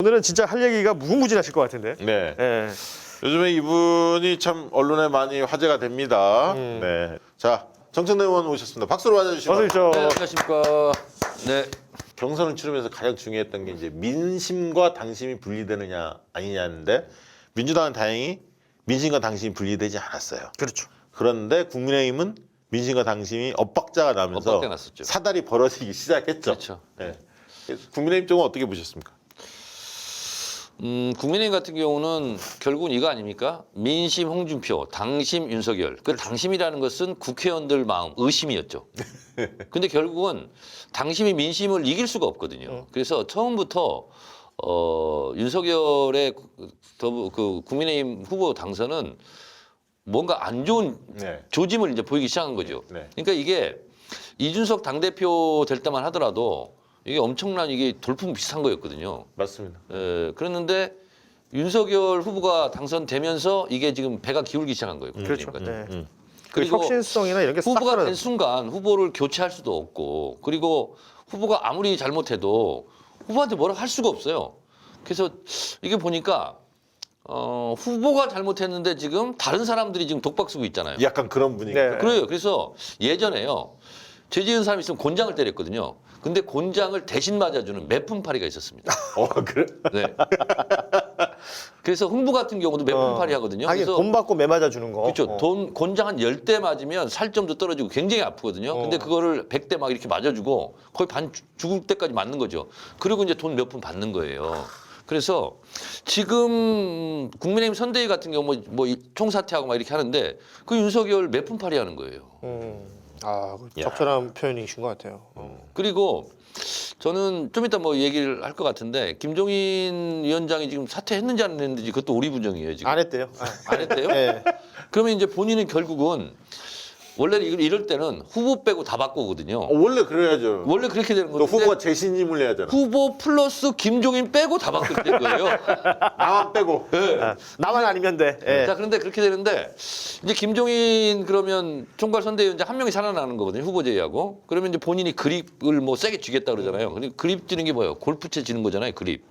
오늘은 진짜 할 얘기가 무궁무진하실 것 같은데. 네. 예. 요즘에 이분이 참 언론에 많이 화제가 됩니다. 네. 자, 정청래 의원 오셨습니다. 박수로 맞아주시고. 어서 오십시오. 네, 안녕하십니까. 네. 경선을 치르면서 가장 중요했던 게 이제 민심과 당심이 분리되느냐 아니냐인데 민주당은 다행히 민심과 당심이 분리되지 않았어요. 그렇죠. 그런데 국민의힘은 민심과 당심이 엇박자가 나면서 엇박자 났었죠. 사달이 벌어지기 시작했죠. 그렇죠. 네. 국민의힘 쪽은 어떻게 보셨습니까? 국민의힘 같은 경우는 결국은 이거 아닙니까? 민심 홍준표, 당심 윤석열. 그 당심이라는 것은 국회의원들 마음, 의심이었죠. 근데 결국은 당심이 민심을 이길 수가 없거든요. 그래서 처음부터 윤석열의 그 국민의힘 후보 당선은 뭔가 안 좋은 네. 조짐을 이제 보이기 시작한 거죠. 네. 그러니까 이게 이준석 당대표 될 때만 하더라도 이게 엄청난 이게 돌풍 비슷한 거였거든요. 맞습니다. 그랬는데 윤석열 후보가 당선되면서 이게 지금 배가 기울기 시작한 거예요. 그렇죠. 국민의힘 같은. 네. 그 그리고 혁신성이나 이런 게 싹 후보가 된 사라졌. 순간 후보를 교체할 수도 없고 그리고 후보가 아무리 잘못해도 후보한테 뭐라 할 수가 없어요. 그래서 이게 보니까 후보가 잘못했는데 지금 다른 사람들이 지금 독박 쓰고 있잖아요. 약간 그런 분위기. 네. 그래요. 그래서 예전에요. 죄 지은 사람이 있으면 곤장을 때렸거든요. 근데 곤장을 대신 맞아주는 매품파리가 있었습니다. 그래? 네. 그래서 흥부 같은 경우도 매품파리 하거든요. 하긴 그래서 돈 받고 매맞아 주는 거. 그렇죠. 곤장 한 10대 맞으면 살점도 떨어지고 굉장히 아프거든요. 근데 그거를 100대 막 이렇게 맞아주고 거의 반 죽을 때까지 맞는 거죠. 그리고 이제 돈 몇 푼 받는 거예요. 그래서 지금 국민의힘 선대위 같은 경우 뭐 총사퇴하고 막 이렇게 하는데 그 윤석열 매품파리 하는 거예요. 적절한 표현이신 것 같아요. 그리고 저는 좀 이따 뭐 얘기를 할 것 같은데 김종인 위원장이 지금 사퇴했는지 안 했는지 그것도 오리부정이에요 지금. 안 했대요. 안 했대요? 네. 그러면 이제 본인은 결국은 원래 이럴 때는 후보 빼고 다 바꾸거든요. 원래 그래야죠. 원래 그렇게 되는 또 건데 후보가 재신임을 해야 되잖아. 후보 플러스 김종인 빼고 다 바꿀 때 거예요. 나만 빼고. 나만 아니면 돼. 예. 자 그런데 그렇게 되는데 이제 김종인 그러면 총괄 선대위원장 한 명이 살아나는 거거든요. 후보 제의하고. 그러면 이제 본인이 그립을 뭐 세게 쥐겠다 그러잖아요. 근데 그립 쥐는 게 뭐예요? 골프채 쥐는 거잖아요. 그립.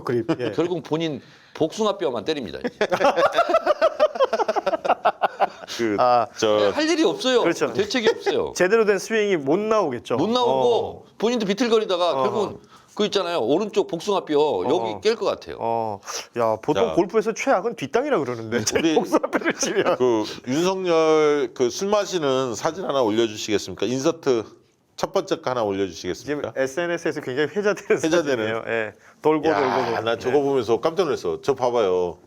그립. 예. 결국 본인 복숭아뼈만 때립니다. 이제. 할 일이 없어요. 그렇죠. 대책이 없어요. 제대로 된 스윙이 못 나오겠죠. 못 나오고 본인도 비틀거리다가 결국은 그 있잖아요. 오른쪽 복숭아뼈 여기 깰 것 같아요. 야, 보통 자. 골프에서 최악은 뒷땅이라 그러는데 우리 복숭아뼈를 치면. 그 윤석열 그 술 마시는 사진 하나 올려주시겠습니까? 인서트 첫 번째 거 하나 지금 올려주시겠습니까? SNS에서 굉장히 회자되는 회자되는. 사진이에요. 예. 돌고 돌고. 나 저거 보면서 깜짝 놀랐어. 저 봐봐요.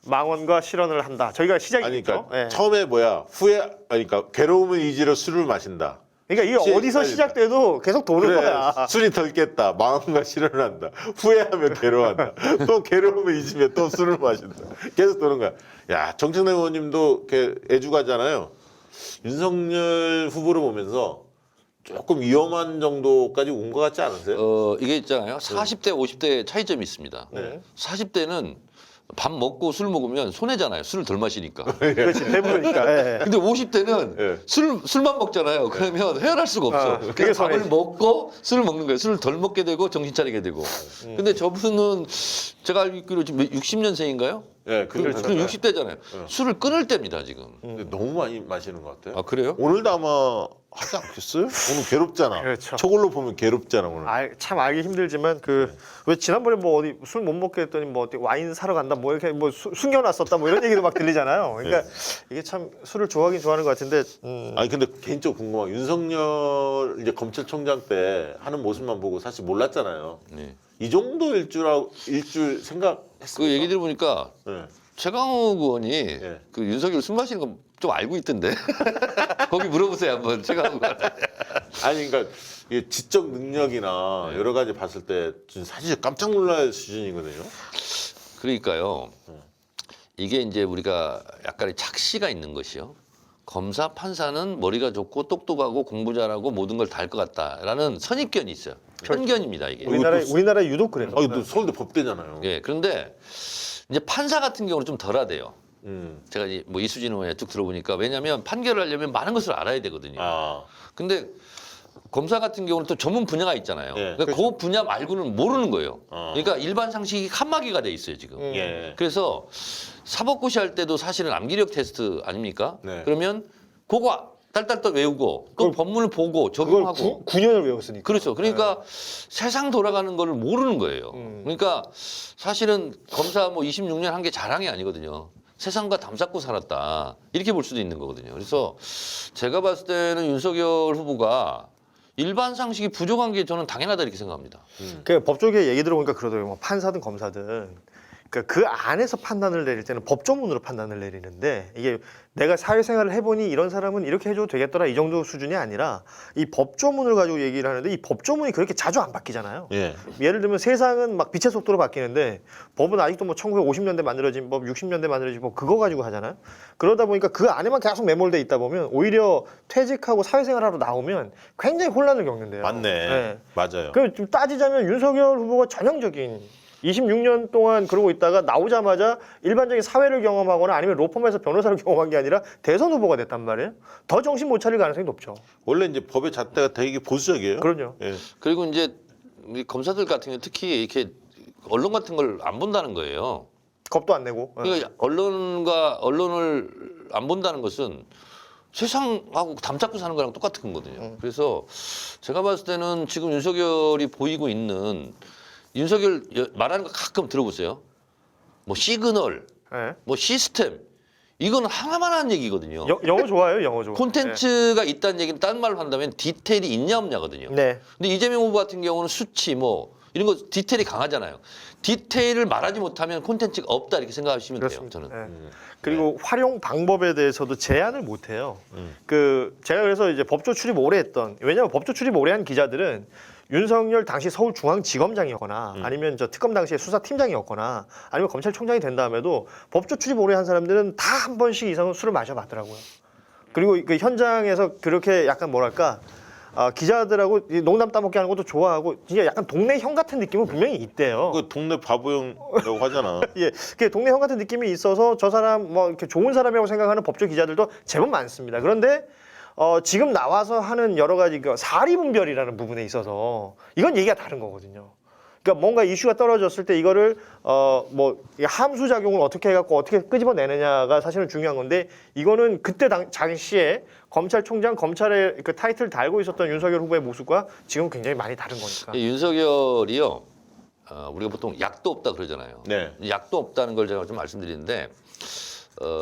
망언과 실언을 한다. 저희가 아니 시작이죠. 그러니까 예. 처음에 뭐야 후회 아니 그러니까 괴로움을 이지로 술을 마신다. 그러니까 이게 어디서 시작돼도 계속 도는 그래 거야. 술이 덜 깼다. 마음과 실현을 한다. 후회하면 괴로워한다. 또 괴로움을 잊으면 또 술을 마신다. 계속 도는 거야. 야 정청래 의원님도 이렇게 애주가잖아요. 윤석열 후보를 보면서 조금 위험한 정도까지 온 것 같지 않으세요? 이게 있잖아요. 40대, 50대 차이점이 있습니다. 네. 40대는 밥 먹고 술 먹으면 손해잖아요. 술을 덜 마시니까. 그렇지, 배부르니까. 예. 근데 50대는 예. 술만 먹잖아요. 그러면 헤어날 수가 없어. 그게 그래서 밥을 손해지. 먹고 술을 먹는 거예요. 술을 덜 먹게 되고 정신 차리게 되고. 근데 저분은 제가 알기로 지금 60년생인가요? 네, 그럼 60대잖아요. 술을 끊을 때입니다, 지금. 근데 너무 많이 마시는 것 같아요. 아, 그래요? 오늘도 아마 하지 않겠어요? 오늘 괴롭잖아. 그렇죠. 저걸로 보면 괴롭잖아 오늘. 참 알기 힘들지만 왜 지난번에 뭐 어디 술 못 먹게 했더니 뭐 어디 와인 사러 간다 뭐 이렇게 뭐 숨겨놨었다 뭐 이런 얘기도 막 들리잖아요. 그러니까 이게 참 술을 좋아하긴 좋아하는 것 같은데 아니 근데 개인적으로 궁금한 게 윤석열 이제 검찰총장 때 하는 모습만 보고 사실 몰랐잖아요. 네. 이 정도일 줄 생각했어요. 그 얘기 들어보니까 네. 최강욱 의원이 네. 그 윤석열 술 마시는 거 좀 알고 있던데. 거기 물어보세요, 한번. 최강욱 의원. 아니 그러니까 이게 지적 능력이나 여러 가지 봤을 때 사실 깜짝 놀랄 수준이거든요. 그러니까요. 이게 이제 우리가 약간의 착시가 있는 것이요. 검사, 판사는 머리가 좋고 똑똑하고 공부 잘하고 모든 걸 다 할 것 같다라는 선입견이 있어요. 편견입니다, 이게. 우리나라에 유독 그래요. 또 서울대 법대잖아요. 예, 그런데 이제 판사 같은 경우는 좀 덜하대요. 제가 뭐 이수진 의원에 쭉 들어보니까 왜냐하면 판결을 하려면 많은 것을 알아야 되거든요. 아. 근데 검사 같은 경우는 또 전문 분야가 있잖아요. 예, 그러니까 그 분야 말고는 모르는 거예요. 어. 그러니까 일반 상식이 칸막이가 돼 있어요 지금. 예. 그래서 사법고시 할 때도 사실은 암기력 테스트 아닙니까? 네. 그러면 그거 딸딸딸 외우고 또 그걸- 법문을 보고 그걸 적용하고 9년을 외웠으니까. 그렇죠. 그러니까 세상 돌아가는 거를 모르는 거예요. 그러니까 사실은 검사 뭐 26년 한 게 자랑이 아니거든요. 세상과 담쌓고 살았다. 이렇게 볼 수도 있는 거거든요. 그래서 제가 봤을 때는 윤석열 후보가 일반 상식이 부족한 게 저는 당연하다 이렇게 생각합니다. 그 법조계 얘기 들어보니까 그러더라고요. 뭐 판사든 검사든 그러니까 그 안에서 판단을 내릴 때는 법조문으로 판단을 내리는데 이게 내가 사회생활을 해보니 이런 사람은 이렇게 해줘도 되겠더라 이 정도 수준이 아니라 이 법조문을 가지고 얘기를 하는데 이 법조문이 그렇게 자주 안 바뀌잖아요. 예. 예를 들면 세상은 막 빛의 속도로 바뀌는데 법은 아직도 뭐 1950년대 만들어진 법, 60년대 만들어진 법 그거 가지고 하잖아요. 그러다 보니까 그 안에만 계속 매몰돼 있다 보면 오히려 퇴직하고 사회생활하러 나오면 굉장히 혼란을 겪는데요. 맞네. 네. 맞아요. 그 좀 따지자면 윤석열 후보가 전형적인 26년 동안 그러고 있다가 나오자마자 일반적인 사회를 경험하거나 아니면 로펌에서 변호사를 경험한 게 아니라 대선 후보가 됐단 말이에요. 더 정신 못 차릴 가능성이 높죠. 원래 이제 법의 잣대가 되게 보수적이에요. 그럼요. 예. 그리고 이제 우리 검사들 같은 경우 특히 이렇게 언론 같은 걸 안 본다는 거예요. 겁도 안 내고. 그러니까 언론을 안 본다는 것은 세상하고 담쌓고 사는 거랑 똑같은 거거든요. 그래서 제가 봤을 때는 지금 윤석열이 보이고 있는 윤석열 말하는 거 가끔 들어보세요. 뭐 시그널, 예. 뭐 시스템 이거는 하나만 하는 얘기거든요. 영어 좋아요, 영어 좋아. 콘텐츠가 있다는 얘기는 다른 말로 한다면 디테일이 있냐 없냐거든요. 네. 근데 이재명 후보 같은 경우는 수치 뭐 이런 거 디테일이 강하잖아요. 디테일을 말하지 못하면 콘텐츠가 없다 이렇게 생각하시면 그렇습니다. 돼요. 저는. 예. 그리고 활용 방법에 대해서도 제한을 못 해요. 그 제가 그래서 이제 법조 출입 오래 했던 왜냐하면 법조 출입 오래 한 기자들은 윤석열 당시 서울중앙지검장이었거나 아니면 저 특검 당시에 수사팀장이었거나 아니면 검찰총장이 된 다음에도 법조 출입 오래 한 사람들은 다 한 번씩 이상은 술을 마셔봤더라고요. 그리고 그 현장에서 그렇게 약간 뭐랄까 기자들하고 이 농담 따먹게 하는 것도 좋아하고 진짜 약간 동네 형 같은 느낌은 분명히 있대요. 그 동네 바보형이라고 하잖아. 예, 그 동네 형 같은 느낌이 있어서 저 사람 뭐 이렇게 좋은 사람이라고 생각하는 법조 기자들도 제법 많습니다. 그런데 지금 나와서 하는 여러 가지 그 사리분별이라는 부분에 있어서 이건 얘기가 다른 거거든요. 그러니까 뭔가 이슈가 떨어졌을 때 이거를 뭐 함수 작용을 어떻게 해갖고 어떻게 끄집어내느냐가 사실은 중요한 건데 이거는 그때 당시에 검찰총장 검찰의 그 타이틀 달고 있었던 윤석열 후보의 모습과 지금 굉장히 많이 다른 거니까. 이 윤석열이요. 우리가 보통 약도 없다 그러잖아요. 네. 약도 없다는 걸 제가 좀 말씀드리는데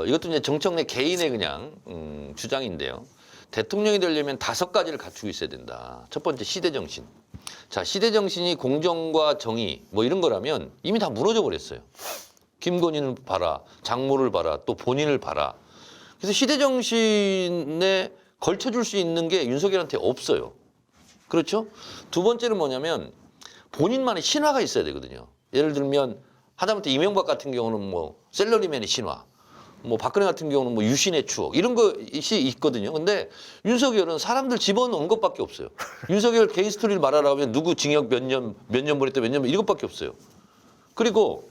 이것도 이제 정청래 개인의 그냥 주장인데요. 대통령이 되려면 5가지를 갖추고 있어야 된다. 첫 번째 시대 정신. 자, 시대 정신이 공정과 정의 뭐 이런 거라면 이미 다 무너져 버렸어요. 김건희는 봐라, 장모를 봐라, 또 본인을 봐라. 그래서 시대 정신에 걸쳐줄 수 있는 게 윤석열한테 없어요. 그렇죠? 두 번째는 뭐냐면 본인만의 신화가 있어야 되거든요. 예를 들면 하다못해 이명박 같은 경우는 뭐 셀러리맨의 신화, 뭐 박근혜 같은 경우는 뭐 유신의 추억 이런 것이 있거든요. 근데 윤석열은 사람들 집어넣은 것밖에 없어요. 윤석열 개인 스토리를 말하라면 누구 징역 몇 년 보냈다 몇 년 이것밖에 없어요. 그리고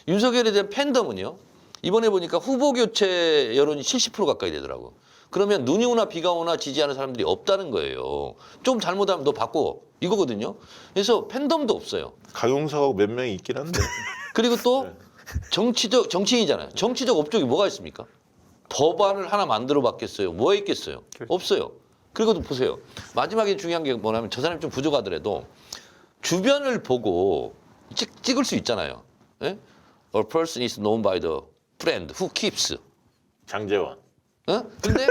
윤석열에 대한 팬덤은요. 이번에 보니까 후보 교체 여론이 70% 가까이 되더라고. 그러면 눈이 오나 비가 오나 지지하는 사람들이 없다는 거예요. 좀 잘못하면 너 바꿔 이거거든요. 그래서 팬덤도 없어요. 강용석하고 몇 명이 있긴 한데. 그리고 또 정치인이잖아요. 정치적 업적이 뭐가 있습니까? 법안을 하나 만들어 봤겠어요. 뭐가 있겠어요? 없어요. 그리고 또 보세요. 마지막에 중요한 게 뭐냐면 저 사람이 좀 부족하더라도 주변을 보고 찍을 수 있잖아요. 예? A person is known by the friend who keeps. 장재원. 근데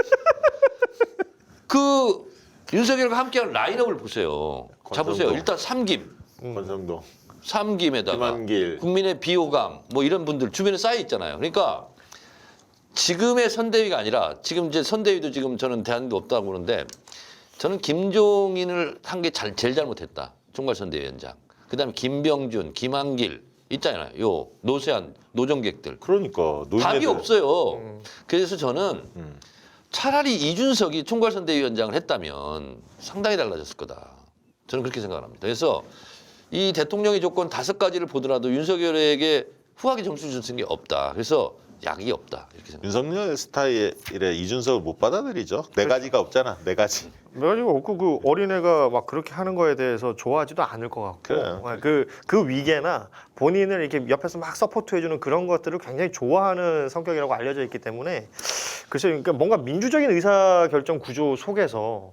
그 윤석열과 함께하는 라인업을 보세요. 자 보세요. 권성동. 일단 삼김. 권성동. 삼김에다가 김한길. 국민의 비호감 뭐 이런 분들 주변에 쌓여 있잖아요. 그러니까 지금의 선대위가 아니라 지금 이제 선대위도 지금 저는 대안도 없다고 그러는데 저는 김종인을 한 게 제일 잘못했다. 총괄선대위원장. 그다음에 김병준, 김한길 있잖아요. 요 노세한 노정객들 그러니까 답이 노인네들. 없어요. 그래서 저는 차라리 이준석이 총괄선대위원장을 했다면 상당히 달라졌을 거다. 저는 그렇게 생각합니다. 그래서 이 대통령의 조건 5가지를 보더라도 윤석열에게 후하게 점수 줄 수 있는 게 없다. 그래서 약이 없다 이렇게 생각합니다. 윤석열 스타일의 이준석을 못 받아들이죠. 네 가지가 없잖아. 네 가지. 그래가지고 없고 그 어린애가 막 그렇게 하는 거에 대해서 좋아하지도 않을 것 같고 그래요. 그 위계나 본인을 이렇게 옆에서 막 서포트해주는 그런 것들을 굉장히 좋아하는 성격이라고 알려져 있기 때문에 글쎄요, 그러니까 뭔가 민주적인 의사결정 구조 속에서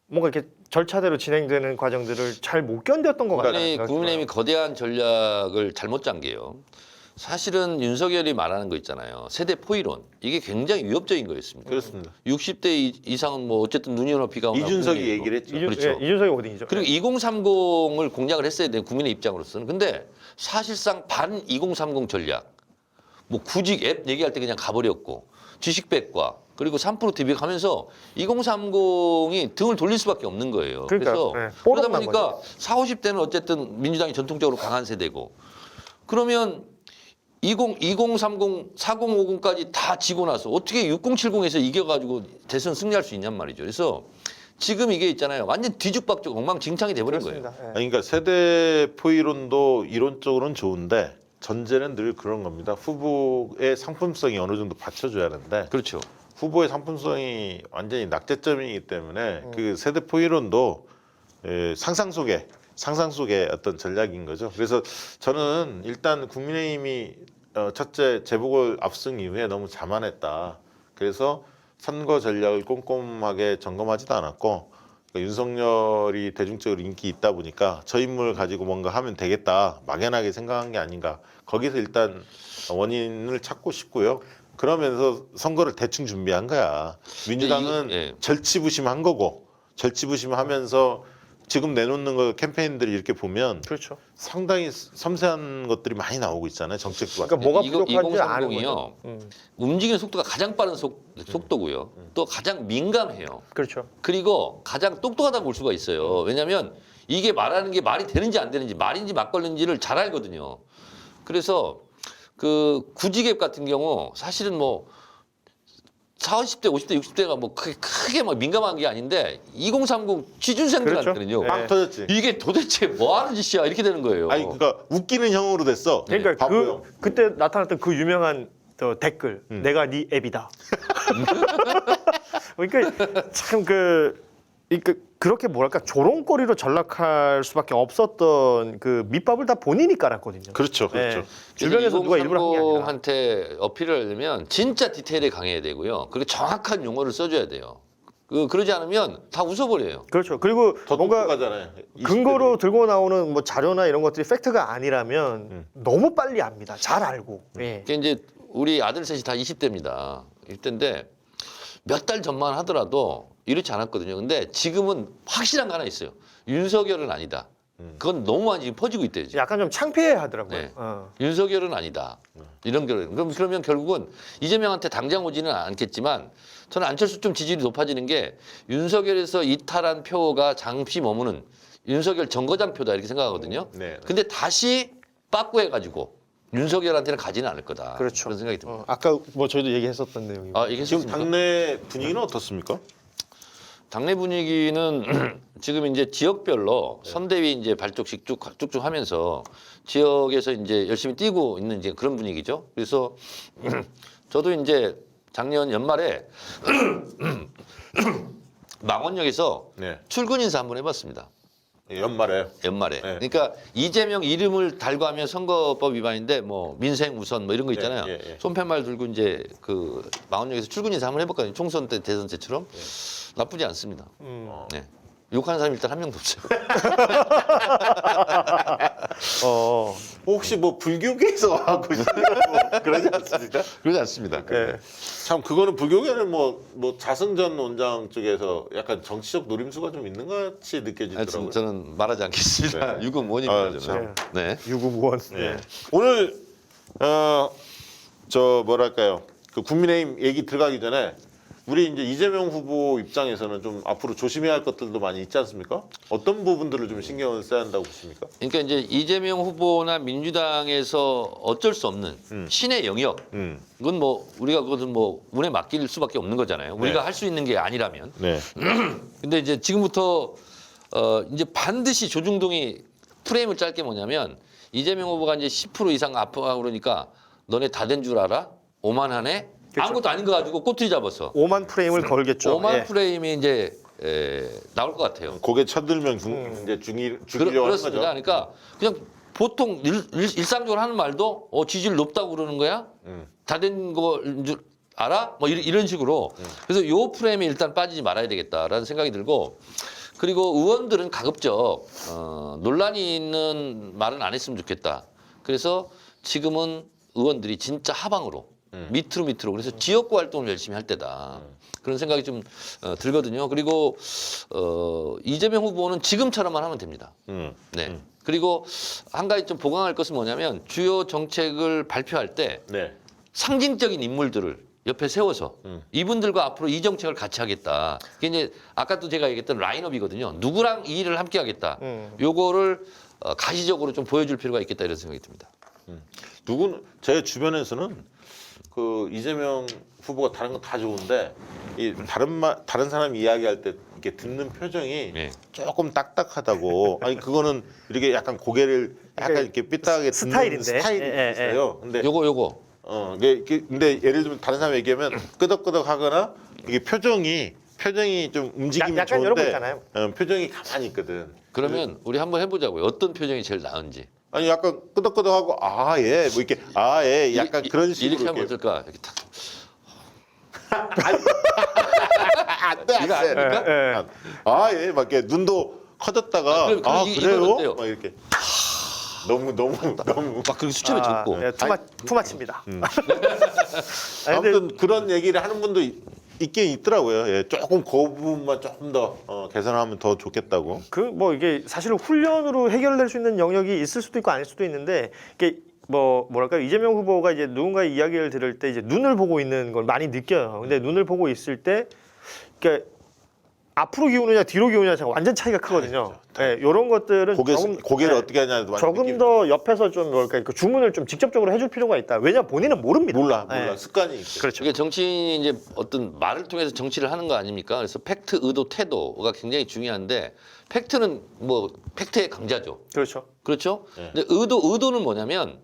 뭔가 이렇게 절차대로 진행되는 과정들을 잘 못 견뎠던 것 같아요. 국민의힘이 거대한 전략을 잘못 짠 게요. 사실은 윤석열이 말하는 거 있잖아요. 세대 포이론. 이게 굉장히 위협적인 거였습니다. 그렇습니다. 60대 이상은 뭐 어쨌든 눈이 높이가 이준석이 얘기를 했죠. 그렇죠. 이준석이 어딘이죠? 그리고 2030을 공략을 했어야 돼요. 국민의 입장으로서는. 근데 사실상 반 2030 전략. 뭐 구직 앱 얘기할 때 그냥 가버렸고 지식백과 그리고 3% 대비하면서 2030이 등을 돌릴 수밖에 없는 거예요. 그러니까, 그래서 네, 그러다 뽀록난 보니까 40, 50대는 어쨌든 민주당이 전통적으로 강한 세대고 그러면 2030, 4050까지 다 지고 나서 어떻게 6070에서 이겨가지고 대선 승리할 수 있냔 말이죠. 그래서 지금 이게 있잖아요. 완전 뒤죽박죽 엉망진창이 돼버린 거예요. 그렇습니다. 예. 아니, 그러니까 세대 포이론도 이론적으로는 좋은데 전제는 늘 그런 겁니다. 후보의 상품성이 어느 정도 받쳐줘야 하는데 그렇죠. 후보의 상품성이 완전히 낙제점이기 때문에 그 세대 포이론도 상상 속의 어떤 전략인 거죠. 그래서 저는 일단 국민의힘이 첫째 재보궐 압승 이후에 너무 자만했다. 그래서 선거 전략을 꼼꼼하게 점검하지도 않았고 그러니까 윤석열이 대중적으로 인기 있다 보니까 저 인물 가지고 뭔가 하면 되겠다 막연하게 생각한 게 아닌가. 거기서 일단 원인을 찾고 싶고요. 그러면서 선거를 대충 준비한 거야. 민주당은 예. 절치부심한 거고 절치부심하면서 지금 내놓는 거 캠페인들이 이렇게 보면 그렇죠. 상당히 섬세한 것들이 많이 나오고 있잖아요. 정책도 그러니까 뭐가 이거 부족한지 아는 2030이요. 거죠. 움직이는 속도가 가장 빠른 속도고요. 또 가장 민감해요. 그렇죠. 그리고 가장 똑똑하다고 볼 수가 있어요. 왜냐하면 이게 말하는 게 말이 되는지 안 되는지 말인지 막걸리인지를 잘 알거든요. 그래서 그 구직앱 같은 경우 사실은 뭐 40, 50대, 50대, 60대가 뭐 크게 막 민감한 게 아닌데 2030 취준생들한테는요. 그렇죠. 빵 터졌지. 이게 도대체 뭐 하는 짓이야 이렇게 되는 거예요. 아니 그러니까 웃기는 형으로 됐어. 그러니까 바보형. 그때 나타났던 그 유명한 댓글 내가 네 앱이다. 그러니까 참 그렇게 뭐랄까 조롱거리로 전락할 수밖에 없었던 그 밑밥을 다 본인이 깔았거든요. 그렇죠, 그렇죠. 네. 주변에서 누가 일부러 한 게 아니라. 한테 어필을 하려면 진짜 디테일에 강해야 되고요. 그리고 정확한 용어를 써줘야 돼요. 그러지 않으면 다 웃어버려요. 그렇죠. 그리고 더 뭔가 똑똑하잖아요. 근거로 들고 나오는 뭐 자료나 이런 것들이 팩트가 아니라면 너무 빨리 압니다. 잘 알고. 예. 그게 이제 우리 아들 셋이 다 20대입니다. 20대인데 몇 달 전만 하더라도 이렇지 않았거든요. 근데 지금은 확실한 거 하나 있어요. 윤석열은 아니다. 그건 너무 많이 지금 퍼지고 있대요. 지금. 약간 좀 창피해 하더라고요. 네. 어. 윤석열은 아니다. 이런 결론. 그러면 결국은 이재명한테 당장 오지는 않겠지만 저는 안철수 좀 지지율이 높아지는 게 윤석열에서 이탈한 표가 잠시 머무는 윤석열 정거장 표다 이렇게 생각하거든요. 네. 근데 다시 빠꾸해가지고 윤석열한테는 가지는 않을 거다. 그렇죠. 그런 생각이 듭니다. 아까 뭐 저희도 얘기했었던 내용이. 아, 이게 지금 당내 분위기는 어떻습니까? 당내 분위기는 지금 이제 지역별로 선대위 이제 발족식 쭉쭉 하면서 지역에서 이제 열심히 뛰고 있는 이제 그런 분위기죠. 그래서 저도 이제 작년 연말에 망원역에서 네. 출근 인사 한번 해봤습니다. 연말에. 연말에. 네. 그러니까 이재명 이름을 달고 하면 선거법 위반인데 뭐 민생 우선 뭐 이런 거 있잖아요. 예, 예. 손팻말 들고 이제 그 망원역에서 출근 인사 한번 해봤거든요. 총선 때 대선 때처럼 나쁘지 않습니다. 네. 욕하는 사람이 일단 한 명도 없어요. 혹시 뭐 불교계에서 하고 싶다고 그러지 않습니까? 그러지 않습니다. 네. 참 그거는 불교계는 뭐 자승전 원장 쪽에서 약간 정치적 노림수가 좀 있는 것 같이 느껴지더라고요. 하여튼 저는 말하지 않겠습니다. 유금원입니다. 아, 저는. 참. 네. 유구무원. 예. 오늘 저 뭐랄까요 그 국민의힘 얘기 들어가기 전에 우리 이제 이재명 후보 입장에서는 좀 앞으로 조심해야 할 것들도 많이 있지 않습니까? 어떤 부분들을 좀 신경을 써야 한다고 보십니까? 그러니까 이제 이재명 후보나 민주당에서 어쩔 수 없는 신의 영역. 그건 뭐 우리가 그것은 뭐 운에 맡길 수밖에 없는 거잖아요. 우리가 네. 할 수 있는 게 아니라면. 네. 근데 이제 지금부터 이제 반드시 조중동이 프레임을 짤 게 뭐냐면 이재명 후보가 이제 10% 이상 아파가 그러니까 너네 다 된 줄 알아? 오만하네. 그렇죠. 아무것도 아닌 거 가지고 꼬투리 잡았어. 5만 프레임을 걸겠죠. 5만 예. 프레임이 이제 나올 것 같아요. 고개 쳐들면 이제 주기려고 하는 그렇습니다. 거죠. 그러니까 그냥 보통 일상적으로 하는 말도 지지율 높다고 그러는 거야? 다 된 거인 줄 알아? 뭐 이런 식으로. 그래서 요 프레임에 일단 빠지지 말아야 되겠다라는 생각이 들고, 그리고 의원들은 가급적 논란이 있는 말은 안 했으면 좋겠다. 그래서 지금은 의원들이 진짜 하방으로 밑으로 그래서 지역구 활동을 열심히 할 때다. 그런 생각이 좀 들거든요. 그리고 이재명 후보는 지금처럼만 하면 됩니다. 네. 그리고 한 가지 좀 보강할 것은 뭐냐면 주요 정책을 발표할 때 네. 상징적인 인물들을 옆에 세워서 이분들과 앞으로 이 정책을 같이 하겠다. 그게 이제 아까도 제가 얘기했던 라인업이거든요. 누구랑 이 일을 함께 하겠다. 요거를 가시적으로 좀 보여줄 필요가 있겠다 이런 생각이 듭니다. 누구는 제 주변에서는 그 이재명 후보가 다른 건 다 좋은데 이 다른 사람 이야기할 때 이렇게 듣는 표정이 네. 조금 딱딱하다고. 아니 그거는 이렇게 약간 고개를 약간 이렇게 삐딱하게 듣는 스타일인데. 스타일이 예. 있어요. 근데 요거 근데 예를 들면 다른 사람 얘기하면 끄덕끄덕하거나 이게 표정이 좀 움직임이 약간 이런 거 좋은데 있잖아요. 표정이 가만히 있거든. 그러면 우리 한번 해보자고요. 어떤 표정이 제일 나은지. 아니 약간 끄덕끄덕하고 뭐 이렇게 약간 그런 식으로 이렇게 하면 어떨까? 이렇게 탁. 안돼 이거 아닙니까? 막 이렇게 눈도 커졌다가 그럼 이건 그래요? 어때요? 막 이렇게 너무 막 그렇게 수첩에 적고. 예, 투마치입니다. 아니, 근데 아무튼 그런 얘기를 하는 분도 있긴 있더라고요. 예, 조금 그 부분만 조금 더 개선하면 더 좋겠다고. 뭐 이게 사실은 훈련으로 해결될 수 있는 영역이 있을 수도 있고 아닐 수도 있는데 이게 뭐랄까요, 이재명 후보가 이제 누군가의 이야기를 들을 때 이제 눈을 보고 있는 걸 많이 느껴요. 근데 눈을 보고 있을 때 그러니까 앞으로 기우느냐 뒤로 기우느냐 완전 차이가 크거든요. 예, 이런 것들은 고개를 예, 어떻게 하냐도 많이 조금 느끼고. 더 옆에서 좀 뭐랄까 그 주문을 좀 직접적으로 해줄 필요가 있다. 왜냐면 본인은 모릅니다. 몰라 예. 습관이 있고. 그렇죠. 이게 정치인이 이제 어떤 말을 통해서 정치를 하는 거 아닙니까? 그래서 팩트, 의도, 태도가 굉장히 중요한데 팩트는 뭐 팩트의 강자죠. 그렇죠. 그렇죠? 네. 근데 의도는 뭐냐면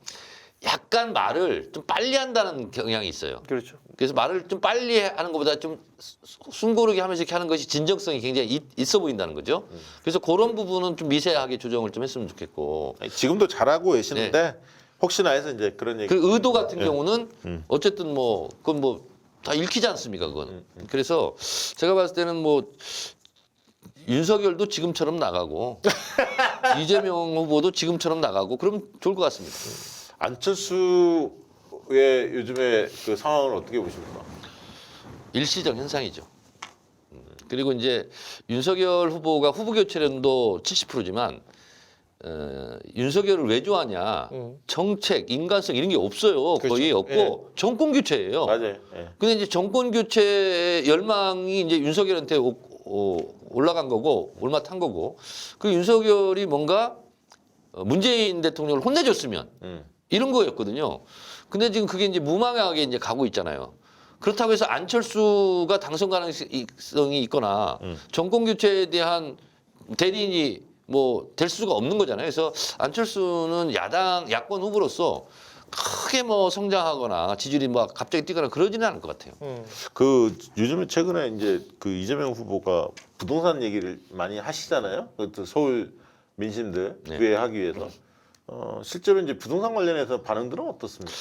약간 말을 좀 빨리 한다는 경향이 있어요. 그렇죠. 그래서 말을 좀 빨리 하는 것보다 좀 숨고르게 하면서 이렇게 하는 것이 진정성이 굉장히 있어 보인다는 거죠. 그래서 그런 부분은 좀 미세하게 조정을 좀 했으면 좋겠고. 아니, 지금도 잘하고 계시는데 혹시나 해서 이제 그런 얘기. 그 의도 같은 경우는 어쨌든 뭐 그건 뭐 다 읽히지 않습니까, 그건. 그래서 제가 봤을 때는 뭐 윤석열도 지금처럼 나가고 이재명 후보도 지금처럼 나가고 그럼 좋을 것 같습니다. 안철수의 요즘에 그 상황을 어떻게 보십니까? 일시적 현상이죠. 그리고 이제 윤석열 후보가 후보 교체량도 70%지만 윤석열을 왜 좋아하냐? 정책, 인간성 이런 게 없어요. 거의 없고 정권 교체예요. 맞아요. 예. 근데 이제 정권 교체 열망이 이제 윤석열한테 올라간 거고 올마탄 거고 그 윤석열이 뭔가 문재인 대통령을 혼내줬으면 이런 거였거든요. 근데 지금 그게 이제 무망하게 이제 가고 있잖아요. 그렇다고 해서 안철수가 당선 가능성이 있거나 정권 교체에 대한 대리인이 뭐 될 수가 없는 거잖아요. 그래서 안철수는 야권 후보로서 크게 뭐 성장하거나 지지율이 뭐 갑자기 뛰거나 그러지는 않을 것 같아요. 그 요즘에 최근에 이제 그 이재명 후보가 부동산 얘기를 많이 하시잖아요. 그 서울 민심들 네. 구애하기 위해서. 실제로 이제 부동산 관련해서 반응들은 어떻습니까?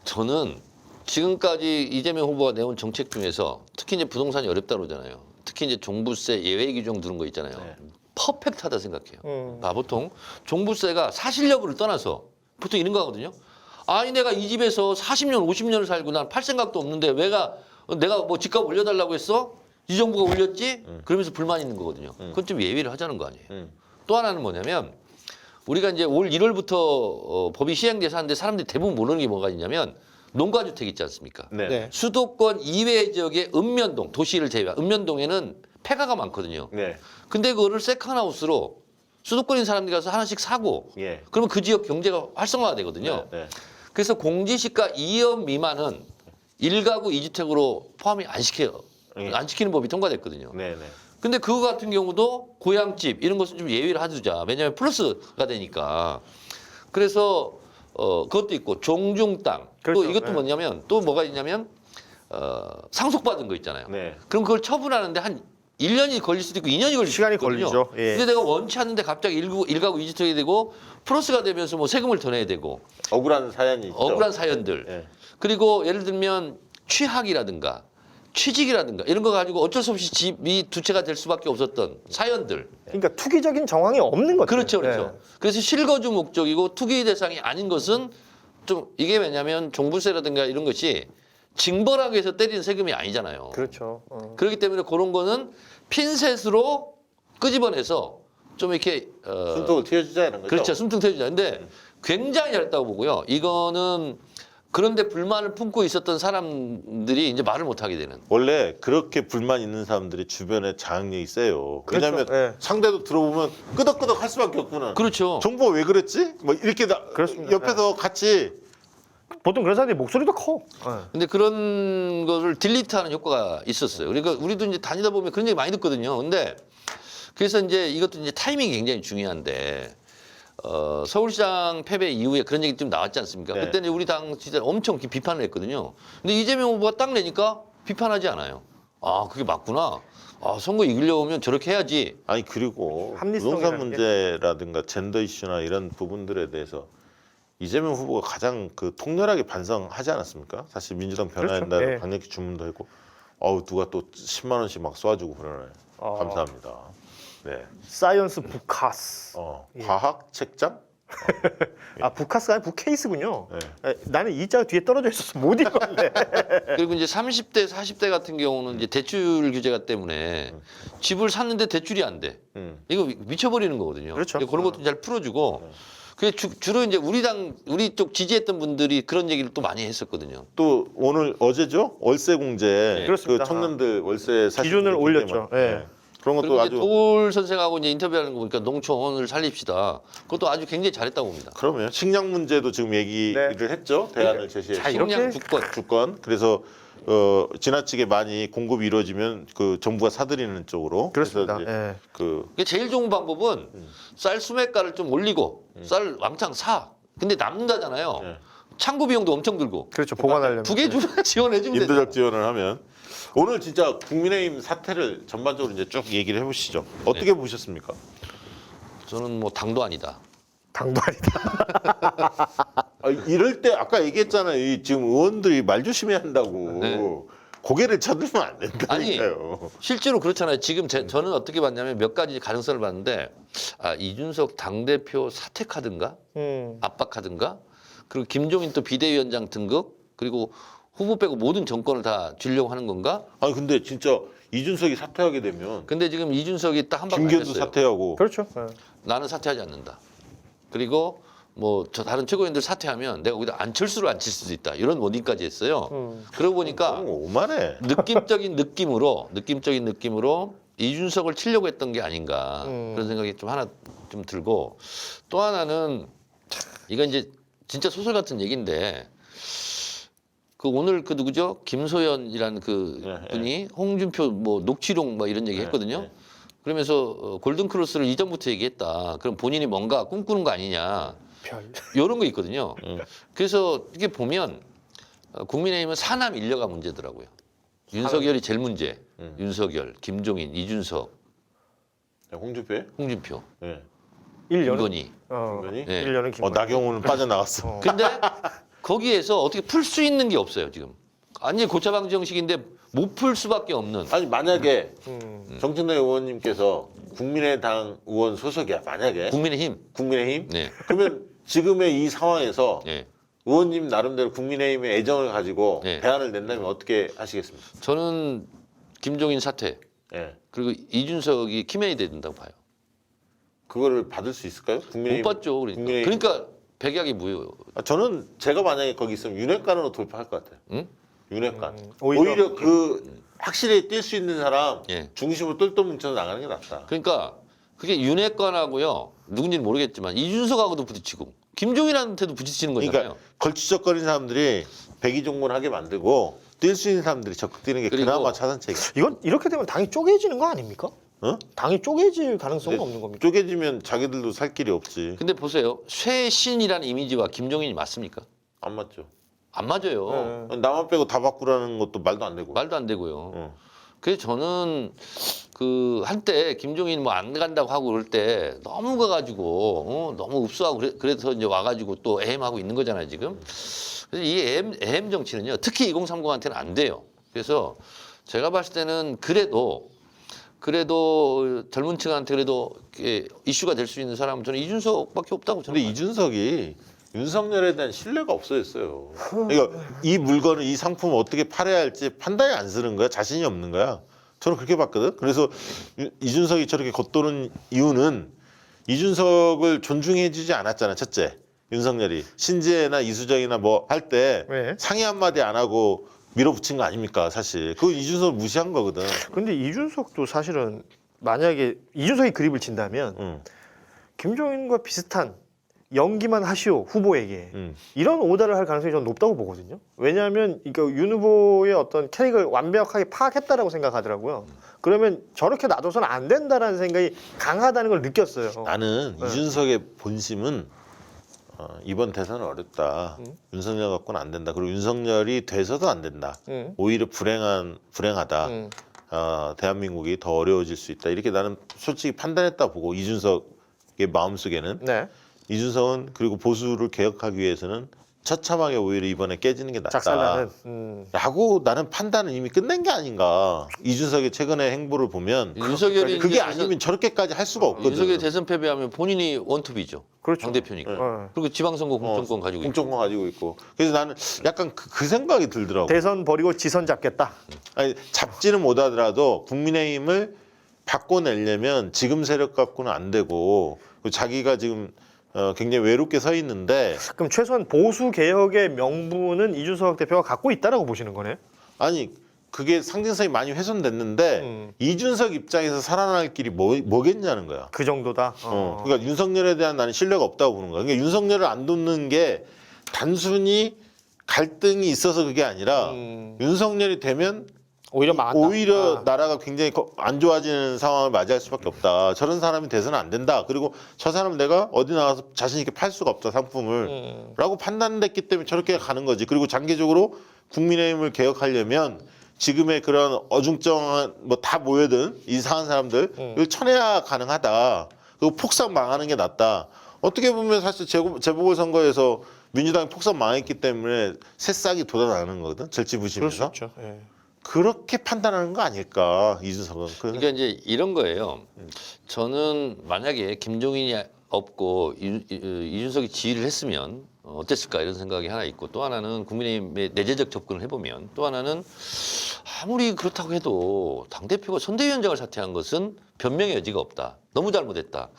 저는 지금까지 이재명 후보가 내온 정책 중에서 특히 이제 부동산이 어렵다 그러잖아요. 특히 이제 종부세 예외 규정 두는 거 있잖아요. 네. 퍼펙트하다 생각해요. 보통 종부세가 사실 여부를 떠나서 보통 이런 거거든요. 아니 내가 이 집에서 40년, 50년을 살고 난 팔 생각도 없는데 내가 뭐 집값 올려달라고 했어? 이 정부가 올렸지? 그러면서 불만 있는 거거든요. 그건 좀 예외를 하자는 거 아니에요. 또 하나는 뭐냐면 우리가 이제 올 1월부터 법이 시행돼서 하는데 사람들이 대부분 모르는 게 뭐가 있냐면 농가주택 있지 않습니까? 네. 네. 수도권 이외 지역의 읍면동, 도시를 제외한 읍면동에는 폐가가 많거든요. 네. 근데 그거를 세컨하우스로 수도권인 사람들이 가서 하나씩 사고 예. 그러면 그 지역 경제가 활성화가 되거든요. 네. 그래서 공시시가 2억 미만은 1가구 2주택으로 포함이 안 시켜요. 예. 안 시키는 법이 통과됐거든요. 네. 근데 그거 같은 경우도 고향집 이런 것은 좀 예외를 해두자. 왜냐하면 플러스가 되니까. 그래서 그것도 있고 종중땅. 그렇죠. 또 이것도 네. 뭐냐면 또 뭐가 있냐면 상속받은 거 있잖아요. 네. 그럼 그걸 처분하는데 한 1년이 걸릴 수도 있고 2년이 걸릴 시간이 수도 있거든요. 걸리죠. 예. 근데 내가 원치 않는데 갑자기 일가구 이주택이 되고 플러스가 되면서 뭐 세금을 더 내야 되고 억울한 사연이 있죠. 억울한 사연들. 예. 그리고 예를 들면 취학이라든가 취직이라든가 이런 거 가지고 어쩔 수 없이 집이 두 채가 될 수밖에 없었던 사연들. 그러니까 투기적인 정황이 없는 거죠. 그렇죠, 그렇죠. 그래서 실거주 목적이고 투기 대상이 아닌 것은 좀 이게 왜냐하면 종부세라든가 이런 것이 징벌하기 위해서 때리는 세금이 아니잖아요. 그렇죠. 그렇기 때문에 그런 거는 핀셋으로 끄집어내서 좀 이렇게 숨통을 튀어주자 이런 거죠. 그렇죠, 숨통 트여주자. 근데 굉장히 잘했다고 보고요. 이거는 그런데 불만을 품고 있었던 사람들이 이제 말을 못 하게 되는. 원래 그렇게 불만 있는 사람들이 주변에 장악력이 세요. 그렇죠. 왜냐하면 예. 상대도 들어보면 끄덕끄덕 할 수밖에 없구나. 그렇죠. 정부가 왜 그랬지? 뭐 이렇게 그렇습니다. 옆에서 같이 보통 그런 사람들이 목소리도 커. 근데 그런 거를 딜리트하는 효과가 있었어요. 그러니까 우리도 이제 다니다 보면 그런 얘기 많이 듣거든요. 근데 그래서 이제 이것도 이제 타이밍이 굉장히 중요한데 서울시장 패배 이후에 그런 얘기 좀 나왔지 않습니까? 네. 그때는 우리 당 진짜 엄청 비판을 했거든요. 근데 이재명 후보가 딱 내니까 비판하지 않아요. 아, 그게 맞구나. 아, 선거 이기려면 저렇게 해야지. 아니 그리고 합리성이라는 부동산 게. 문제라든가 젠더 이슈나 이런 부분들에 대해서 이재명 후보가 가장 그 통렬하게 반성하지 않았습니까? 사실 민주당 변화한다 그렇죠. 예. 강력히 주문도 했고, 어우 누가 또 10만 원씩 막 쏴주고 그러네. 감사합니다. 네. 사이언스 부카스. 과학 책장? 아 부카스가 아니라 부케이스군요. 네. 나는 이 자가 뒤에 떨어져 있어서 못 읽었네. 그리고 이제 30대, 40대 같은 경우는 이제 대출 규제가 때문에 집을 샀는데 대출이 안 돼. 이거 미쳐버리는 거거든요. 그렇죠. 그런 것도 잘 풀어주고. 그게 주로 이제 우리 쪽 지지했던 분들이 그런 얘기를 또 많이 했었거든요. 또 오늘 어제죠? 월세 공제. 네. 그렇습니다. 그 청년들 월세 사실 기준을 굉장히 올렸죠. 많- 예. 그런 것도 그리고 이제 아주 도울 선생하고 이제 인터뷰하는 거 보니까 농촌을 살립시다. 그것도 아주 굉장히 잘했다고 봅니다. 그러면 식량 문제도 지금 얘기를 했죠. 대안을 제시했죠. 자, 이렇게 식량 주권. 주권. 그래서 지나치게 많이 공급이 이루어지면 그 정부가 사들이는 쪽으로. 그렇습니다. 그래서 이제 예. 그 이게 제일 좋은 방법은 쌀 수매가를 좀 올리고 쌀 왕창 사. 근데 남는다잖아요. 네. 창고 비용도 엄청 들고. 그렇죠. 보관하려면. 두 개 지원해주면 인도적 되죠. 지원을 하면 오늘 진짜 국민의힘 사태를 전반적으로 이제 쭉 얘기를 해보시죠. 어떻게 보셨습니까? 저는 뭐 당도 아니다. 당도 아니다. 이럴 때 아까 얘기했잖아요. 이 지금 의원들이 말 조심해야 한다고. 네. 고개를 쳐들면 안 된다니까요. 실제로 그렇잖아요. 지금 저는 어떻게 봤냐면 몇 가지 가능성을 봤는데 이준석 당대표 사퇴하든가 압박하든가 그리고 김종인 또 비대위원장 등극 그리고 후보 빼고 모든 정권을 다 주려고 하는 건가? 아니 근데 진짜 이준석이 사퇴하게 되면 근데 지금 이준석이 딱 한 방 김기현도 날렸어요. 사퇴하고 그렇죠. 예. 나는 사퇴하지 않는다. 그리고 뭐 저 다른 최고위원들 사퇴하면 내가 거기다 안철수를 앉힐 수도 있다. 이런 워딩까지 했어요. 그러고 보니까 오만해. 느낌적인 느낌으로 이준석을 치려고 했던 게 아닌가 그런 생각이 좀 하나 좀 들고 또 하나는 이건 이제 진짜 소설 같은 얘기인데 그 오늘 그 누구죠 김소연이라는 그 네, 분이 홍준표 뭐 녹취록 뭐 이런 얘기 했거든요. 네. 그러면서 골든 크로스를 이전부터 얘기했다. 그럼 본인이 뭔가 꿈꾸는 거 아니냐 별. 이런 거 있거든요. 그래서 이게 보면 국민의힘은 사남 인려가 문제더라고요. 윤석열이 제일 문제. 윤석열, 김종인, 이준석, 홍준표에? 홍준표, 네. 1년. 김건희. 김건희? 네. 1년은 김건희. 나경원은 빠져나갔어. 근데 거기에서 어떻게 풀 수 있는 게 없어요 지금. 완전히 고차방지 형식인데 못 풀 수밖에 없는. 아니 만약에 정청래 의원님께서 국민의당 의원 소속이야. 만약에 국민의힘? 네. 그러면 지금의 이 상황에서 네. 의원님 나름대로 국민의힘의 애정을 가지고 네. 대안을 낸다면 어떻게 하시겠습니까? 저는 김종인 사퇴 예. 그리고 이준석이 키맨이 돼야 된다고 봐요. 그거를 받을 수 있을까요? 못 받죠. 그러니까. 국민의힘. 그러니까 백약이 무효. 저는 제가 만약에 거기 있으면 윤핵관으로 돌파할 것 같아요. 응? 윤핵관. 오히려 오히려 그 확실히 뛸 수 있는 사람 예. 중심으로 똘똘 뭉쳐서 나가는 게 낫다. 그러니까 그게 윤핵관하고요 누군지는 모르겠지만 이준석하고도 부딪히고 김종인한테도 부딪히는 거잖아요. 그러니까 걸치적거리는 사람들이 백의종군하게 만들고 뛸 수 있는 사람들이 적극 뛰는 게 그리고 그나마 차선책이야. 이건 이렇게 되면 당이 쪼개지는 거 아닙니까? 당이 쪼개질 가능성은 없는 겁니까? 쪼개지면 자기들도 살 길이 없지. 근데 보세요. 쇄신이라는 이미지와 김종인이 맞습니까? 안 맞죠. 안 맞아요. 네. 나만 빼고 다 바꾸라는 것도 말도 안 되고. 말도 안 되고요. 어. 그래서 저는 그 한때 김종인 뭐 안 간다고 하고 그럴 때 너무 가가지고 너무 읍수하고 그래서 이제 와가지고 또 애엠하고 있는 거잖아요 지금. 그래서 이 애엠 정치는요 특히 2030한테는 안 돼요. 그래서 제가 봤을 때는 그래도 젊은 층한테 그래도 이슈가 될 수 있는 사람은 저는 이준석밖에 없다고 근데 저는. 이준석이 윤석열에 대한 신뢰가 없어졌어요. 그러니까 이 물건을 이 상품을 어떻게 팔아야 할지 판단이 안 쓰는 거야. 자신이 없는 거야. 저는 그렇게 봤거든. 그래서 이준석이 저렇게 겉도는 이유는 이준석을 존중해주지 않았잖아. 첫째, 윤석열이 신재나 이수정이나 뭐 할 때 네. 상의 한마디 안 하고 밀어붙인 거 아닙니까? 사실 그거 이준석을 무시한 거거든. 근데 이준석도 사실은 만약에 이준석이 그립을 친다면 응, 김종인과 비슷한 연기만 하시오 후보에게 응. 이런 오더를 할 가능성이 저는 높다고 보거든요. 왜냐하면 그러니까 윤 후보의 어떤 캐릭을 완벽하게 파악했다라고 생각하더라고요. 그러면 저렇게 놔둬서는 안 된다라는 생각이 강하다는 걸 느꼈어요. 나는 네. 이준석의 본심은 이번 대선은 어렵다. 윤석열 갖고는 안 된다. 그리고 윤석열이 돼서도 안 된다. 응. 오히려 불행하다. 응. 대한민국이 더 어려워질 수 있다. 이렇게 나는 솔직히 판단했다 보고 이준석의 마음속에는 네. 이준석은 그리고 보수를 개혁하기 위해서는 처참하게 오히려 이번에 깨지는 게 낫다. 작살나는. 라고 나는 판단은 이미 끝낸 게 아닌가. 이준석의 최근의 행보를 보면 윤석열이 그게 이제 아니면 저렇게까지 할 수가 없거든. 윤석열이 대선 패배하면 본인이 원투비죠. 그렇죠. 당 대표니까. 네. 그리고 지방선거 공천권 가지고 있고. 공천권 가지고 있고. 그래서 나는 약간 그 생각이 들더라고. 대선 버리고 지선 잡겠다. 아니, 잡지는 못하더라도 국민의힘을 바꿔내려면 지금 세력 갖고는 안 되고 자기가 지금 굉장히 외롭게 서 있는데 그럼 최소한 보수 개혁의 명분은 이준석 대표가 갖고 있다라고 보시는 거네. 아니 그게 상징성이 많이 훼손됐는데 이준석 입장에서 살아날 길이 뭐겠냐는 거야. 그 정도다. 그러니까 윤석열에 대한 나는 신뢰가 없다고 보는 거야. 그러니까 윤석열을 안 돕는 게 단순히 갈등이 있어서 그게 아니라 윤석열이 되면 오히려 망한다. 오히려 나라가 굉장히 안 좋아지는 상황을 맞이할 수밖에 없다. 저런 사람이 돼서는 안 된다. 그리고 저 사람 내가 어디 나가서 자신 있게 팔 수가 없다 상품을 라고 판단됐기 때문에 저렇게 가는 거지. 그리고 장기적으로 국민의힘을 개혁하려면 지금의 그런 어중쩡한 뭐 다 모여든 이상한 사람들 쳐내야 가능하다. 그리고 폭삭 망하는 게 낫다. 어떻게 보면 사실 재보궐선거에서 민주당이 폭삭 망했기 때문에 새싹이 돋아나는 거거든. 그럴 수 절치부심에서. 있죠. 예. 그렇게 판단하는 거 아닐까 이준석은. 그러니까 이제 이런 거예요. 저는 만약에 김종인이 없고 이준석이 지휘를 했으면 어땠을까 이런 생각이 하나 있고 또 하나는 국민의힘의 내재적 접근을 해보면 또 하나는 아무리 그렇다고 해도 당대표가 선대위원장을 사퇴한 것은 변명의 여지가 없다. 너무 잘못했다.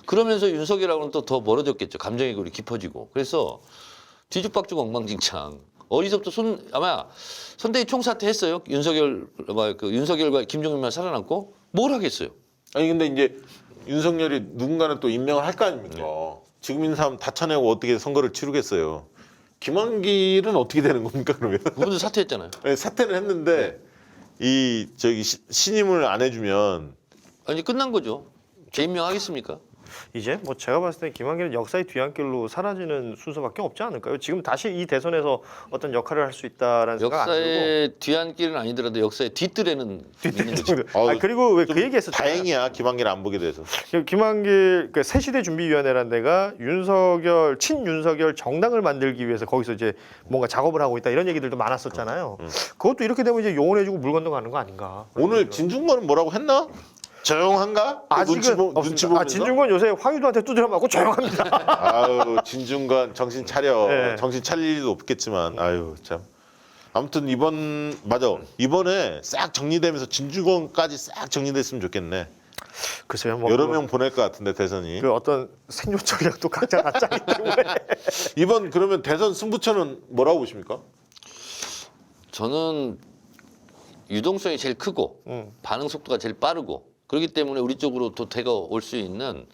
그러면서 윤석열하고는 또 더 멀어졌겠죠. 감정의 골이 깊어지고. 그래서 뒤죽박죽 엉망진창. 어디서부터 아마 선대위 총사퇴했어요. 윤석열과 김종인만 살아남고 뭘 하겠어요. 아니 근데 이제 윤석열이 누군가는 또 임명을 할 거 아닙니까? 지금 있는 사람 다 쳐내고 어떻게 선거를 치르겠어요. 김한길은 어떻게 되는 겁니까 그러면? 그분도 사퇴했잖아요. 아니, 사퇴는 했는데 이 저기 신임을 안 해주면 아니 끝난 거죠. 재임명하겠습니까? 이제 뭐 제가 봤을 때 김한길은 역사의 뒤안길로 사라지는 순서밖에 없지 않을까요? 지금 다시 이 대선에서 어떤 역할을 할 수 있다라는 생각 안 들고. 역사의 뒤안길은 아니더라도 역사의 뒷뜰에는 있는 거죠. 그리고 왜 그 얘기했었잖아요. 다행이야 김한길 안 보게 돼서. 김한길 그 새시대 준비위원회라는 데가 친윤석열 정당을 만들기 위해서 거기서 이제 뭔가 작업을 하고 있다 이런 얘기들도 많았었잖아요. 그것도 이렇게 되면 이제 용원해주고 물 건너가는 거 아닌가? 오늘 진중권은 뭐라고 했나? 조용한가? 아직은 눈치 없습니다. 보면서. 진중권 요새 황유도한테 두드려 맞고 조용합니다. 아유 진중권 정신 차려. 네. 정신 차릴 일도 없겠지만 아유 참. 아무튼 이번에 싹 정리되면서 진중권까지 싹 정리됐으면 좋겠네. 글쎄요, 뭐 여러 명 보낼 것 같은데 대선이. 그 어떤 생존적이랑 또 각자가 짜기 때문에. 이번 그러면 대선 승부처는 뭐라고 보십니까? 저는 유동성이 제일 크고 반응 속도가 제일 빠르고 그렇기 때문에 우리 쪽으로 도태가 올 수 있는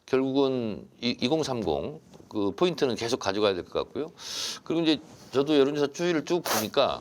결국은 2030 그 포인트는 계속 가져가야 될 것 같고요. 그리고 이제 저도 여론조사 추이를 쭉 보니까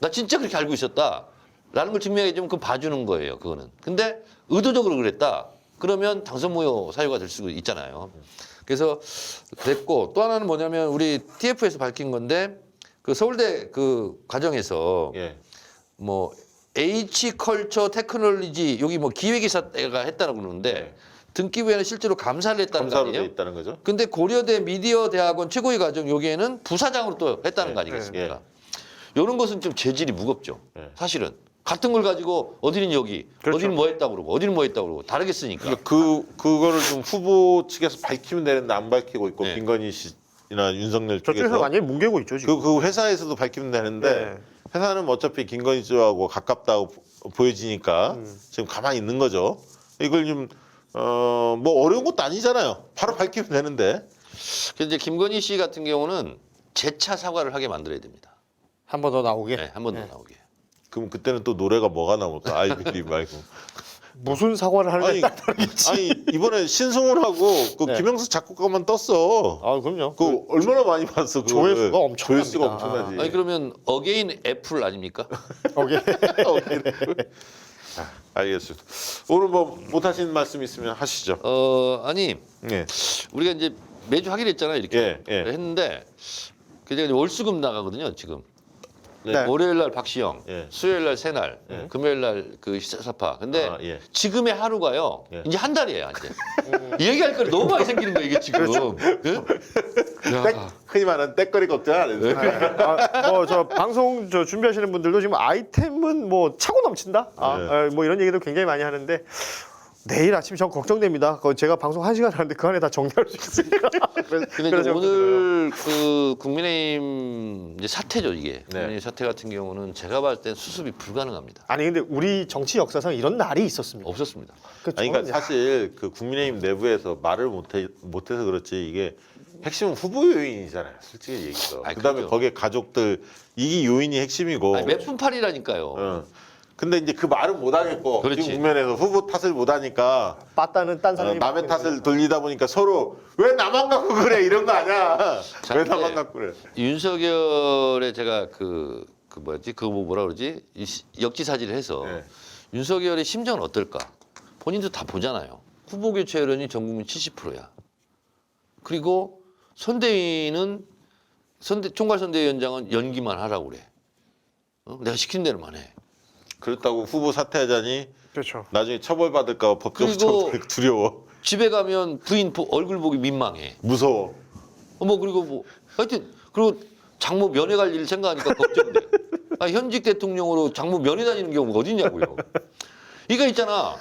나 진짜 그렇게 알고 있었다라는 걸 증명해 주면 그거 봐주는 거예요. 그거는. 근데 의도적으로 그랬다. 그러면 당선 무효 사유가 될 수 있잖아요. 그래서 됐고 또 하나는 뭐냐면 우리 TF에서 밝힌 건데 그 서울대 그 과정에서 예. 뭐 H컬처 테크놀로지 여기 뭐 기획이사가 했다고 그러는데 네. 등기부에는 실제로 감사를 했다는 거 검사로 돼 아니에요? 있다는 거죠. 근데 고려대 미디어 대학원 최고위 과정 여기에는 부사장으로 또 했다는 거 아니겠습니까? 이런 것은 좀 재질이 무겁죠. 네. 사실은 같은 걸 가지고 어디는 여기, 그렇죠. 어디는 뭐 했다고 그러고, 어디는 뭐 했다고 그러고 다르게 쓰니까. 그러니까 그거를 좀 후보 측에서 밝히면 되는데 안 밝히고 있고 네. 김건희 씨나 윤석열 저쪽에서 쪽에서 완전히 뭉개고 있죠 지금. 그 회사에서도 밝히면 되는데 네. 회사는 뭐 어차피 김건희 씨하고 가깝다고 보여지니까 지금 가만히 있는 거죠. 이걸 좀 뭐 어려운 것도 아니잖아요. 바로 밝히면 되는데. 그래서 이제 김건희 씨 같은 경우는 재차 사과를 하게 만들어야 됩니다. 한 번 더 나오게. 네, 한 번 더 나오게. 그럼 그때는 또 노래가 뭐가 나올까? 아이비리 말고. 무슨 사과를 하는지 딱 다르겠지. 아니 이번에 신승훈하고 그 네. 김영수 작곡가만 떴어. 아 그럼요. 그 얼마나 많이 봤어. 그거를. 조회수가 엄청납니다. 조회수가 엄청나지. 아니 그러면 어게인 애플 아닙니까? 거기에 알겠습니다. 오늘 뭐 못하시는 말씀 있으면 하시죠. 아니 예. 우리가 이제 매주 하기로 했잖아요. 이렇게 예, 예. 했는데 그게 이제 월수금 나가거든요. 지금 네. 월요일 날 박시영, 예. 수요일 날 새날, 금요일 날그 사파. 근데 아, 예. 지금의 하루가요. 예. 이제 한 달이에요. 이제 얘기할 거리 너무 많이 생기는 거예요. 이게 지금. 예? 야. 흔히 말하는 때거리 걱정 안 해도 돼. 뭐저 방송 저 준비하시는 분들도 지금 아이템은 뭐 차고 넘친다. 뭐 이런 얘기도 굉장히 많이 하는데 내일 아침 전 걱정됩니다. 그거 제가 방송 1시간 하는데 그 안에 다 정리할 수 있으니까. 근데 이제 오늘 그 국민의힘 이제 사태죠 이게. 국민의힘 사태 같은 경우는 제가 봤을 땐 수습이 불가능합니다. 아니 근데 우리 정치 역사상 이런 날이 있었습니다. 없었습니다. 아니, 그러니까 사실 그 국민의힘 내부에서 말을 못해서 그렇지 이게 핵심은 후보 요인이잖아요. 솔직히 얘기해서. 아니, 그다음에 그렇죠. 거기에 가족들 이게 요인이 핵심이고. 아니, 몇 분 팔이라니까요. 어. 근데 이제 그 말은 못 하겠고 그렇지. 지금 국면에서 후보 탓을 못 하니까 빠따는 딴 사람이 남의 맡고 있는 탓을 돌리다 보니까 서로 왜 나만 갖고 그래 이런 거 아니야. 자, 왜 나만 근데 갖고 그래. 윤석열의 제가 그 뭐였지? 그거 뭐라 그러지? 역지사지를 해서 네. 윤석열의 심정은 어떨까? 본인도 다 보잖아요. 후보 교체율이 전 국민 70%야. 그리고 선대위는 총괄선대위원장은 연기만 하라고 그래. 내가 시킨 대로만 해. 그렇다고 후보 사퇴하자니 그렇죠. 나중에 처벌받을까 봐 그리고 법적 두려워. 집에 가면 부인 얼굴 보기 민망해. 무서워. 뭐 그리고 뭐 하여튼 그리고 장모 면회 갈 일 생각하니까 걱정돼. 현직 대통령으로 장모 면회 다니는 경우가 어딨냐고요. 이거 있잖아.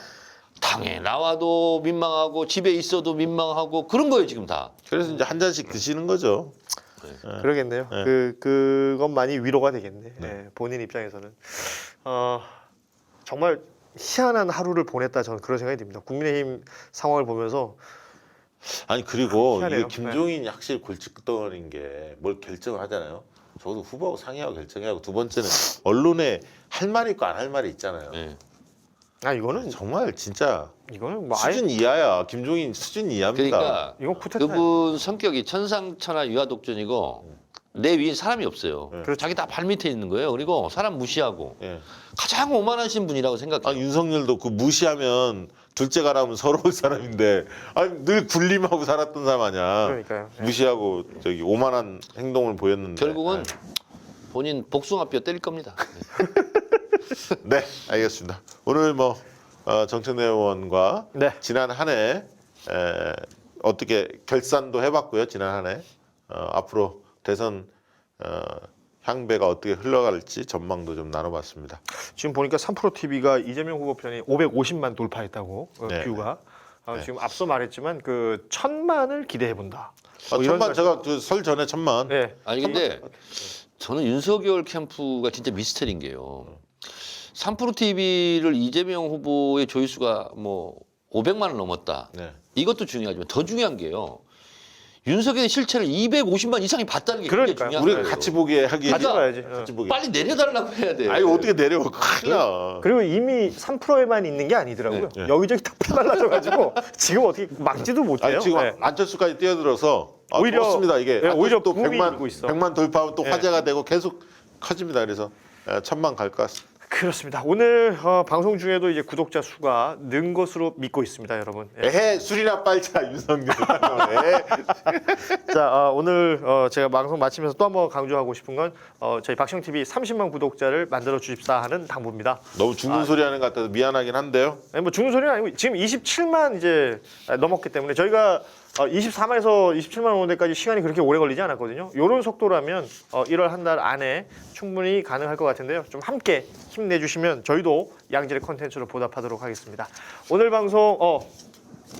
당에 나와도 민망하고 집에 있어도 민망하고 그런 거예요 지금 다. 그래서 이제 한 잔씩 드시는 거죠. 그러겠네요. 네. 그것만이 위로가 되겠네. 네, 본인 입장에서는 정말 희한한 하루를 보냈다 저는 그런 생각이 듭니다. 국민의힘 상황을 보면서 아니 그리고 희한해요. 이게 김종인이 확실히 골칫덩어리인 게 뭘 결정을 하잖아요. 저도 후보하고 상의하고 결정하고 두 번째는 언론에 할 말이 있고 안 할 말이 있잖아요. 네. 이거는 정말 진짜 뭐 아예 수준 이하야. 김종인 수준 이하입니다. 그러니까 이건 쿠데타. 그분 성격이 천상천하 유아독존이고 내 위에 사람이 없어요. 네. 자기 다 발밑에 있는 거예요. 그리고 사람 무시하고 예. 가장 오만하신 분이라고 생각해요. 윤석열도 그 무시하면 둘째 가라면 서러울 사람인데 늘 군림하고 살았던 사람 아니야. 그러니까요. 네. 무시하고 저기 오만한 행동을 보였는데. 결국은 본인 복숭아뼈 때릴 겁니다. 네, 알겠습니다. 오늘 뭐 정청래 의원과 네. 지난 한 해 어떻게 결산도 해봤고요. 지난 한 해 앞으로 대선 향배가 어떻게 흘러갈지 전망도 좀 나눠봤습니다. 지금 보니까 3프로 TV가 이재명 후보 편이 550만 돌파했다고 네. 뷰가. 네. 지금 앞서 말했지만 그 1000만을 기대해 본다. 천만 제가 그 설 전에 1000만. 네. 아니 근데 저는 윤석열 캠프가 진짜 미스터리인 게요. 3프로 TV를 이재명 후보의 조회수가 뭐 500만을 넘었다. 네. 이것도 중요하지만 더 중요한 게요. 윤석열의 실체를 250만 이상이 봤다는 게 굉장히 그러니까요. 중요한 우리가 거예요. 같이 보기에 하기. 맞아. 봐야지. 같이 보기. 빨리 내려달라고 해야 돼. 아니 어떻게 내려? 큰일 나. 그리고 이미 3%에만 있는 게 아니더라고요. 네. 여기저기 다 빼달라져가지고 지금 어떻게 막지도 못해요. 아니 지금 네. 안철수까지 뛰어들어서 오히려- 좋습니다 이게. 네, 오히려 또 붐이 100만 일고 있어. 100만 돌파하면 또 네. 화제가 되고 계속 커집니다. 그래서 천만 갈 것 같습니다. 그렇습니다. 오늘 방송 중에도 이제 구독자 수가 는 것으로 믿고 있습니다, 여러분. 예. 에헤 술이나 빨자 윤석열. 자, 오늘 제가 방송 마치면서 또 한번 강조하고 싶은 건 저희 박시영 TV 30만 구독자를 만들어 주십사 하는 당부입니다. 너무 죽는 소리 하는 것 같아서 미안하긴 한데요. 아니, 뭐 죽는 소리는 아니고 지금 27만 이제 넘었기 때문에 저희가 24만에서 27만 오는 데까지 시간이 그렇게 오래 걸리지 않았거든요. 이런 속도라면 1월 한 달 안에 충분히 가능할 것 같은데요. 좀 함께 힘내주시면 저희도 양질의 콘텐츠로 보답하도록 하겠습니다. 오늘 방송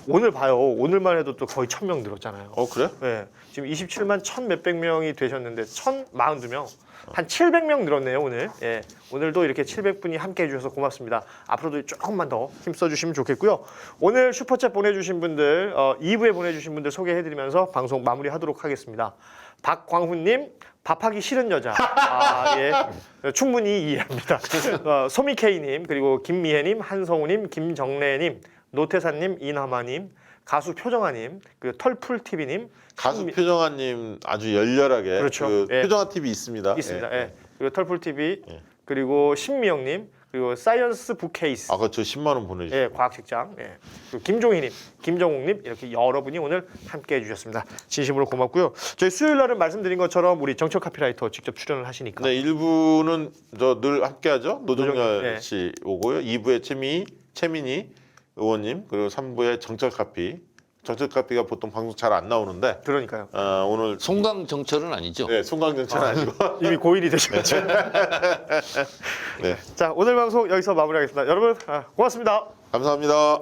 오늘 봐요. 오늘만 해도 또 거의 1000명 늘었잖아요. 그래? 네, 지금 27만 1000 몇백 명이 되셨는데 1042명, 한 700명 늘었네요 오늘. 예, 오늘도 이렇게 700분이 함께 해주셔서 고맙습니다. 앞으로도 조금만 더 힘써주시면 좋겠고요. 오늘 슈퍼챗 보내주신 분들, 2부에 보내주신 분들 소개해드리면서 방송 마무리하도록 하겠습니다. 박광훈님, 밥하기 싫은 여자. 예, 충분히 이해합니다. 소미케이님, 그리고 김미혜님, 한성우님, 김정래님, 노태사님, 이나마님, 가수 표정아님, 그리고 털풀TV님, 가수 표정아님 아주 열렬하게 그렇죠. 예. 표정아 TV 있습니다. 있습니다. 예. 예. 그리고 털풀TV, 예. 그리고 신미영님, 그리고 사이언스 부케이스, 아까 저 10만 원 보내주세요. 예, 과학책장, 예. 그리고 김종희님, 김정욱님 이렇게 여러분이 오늘 함께 해주셨습니다. 진심으로 고맙고요. 저희 수요일 날은 말씀드린 것처럼 우리 정철 카피라이터 직접 출연을 하시니까. 네, 1부는 저 늘 함께하죠. 노정열 예. 씨 오고요. 2부에 최민희 의원님, 그리고 3부에 정철 카피. 정철 카피가 보통 방송 잘 안 나오는데 그러니까요. 오늘 송강정철은 아니죠? 네, 송강정철 아니고 이미 고일이 되셔가지고. 네, 자, 오늘 방송 여기서 마무리하겠습니다. 여러분, 고맙습니다. 감사합니다.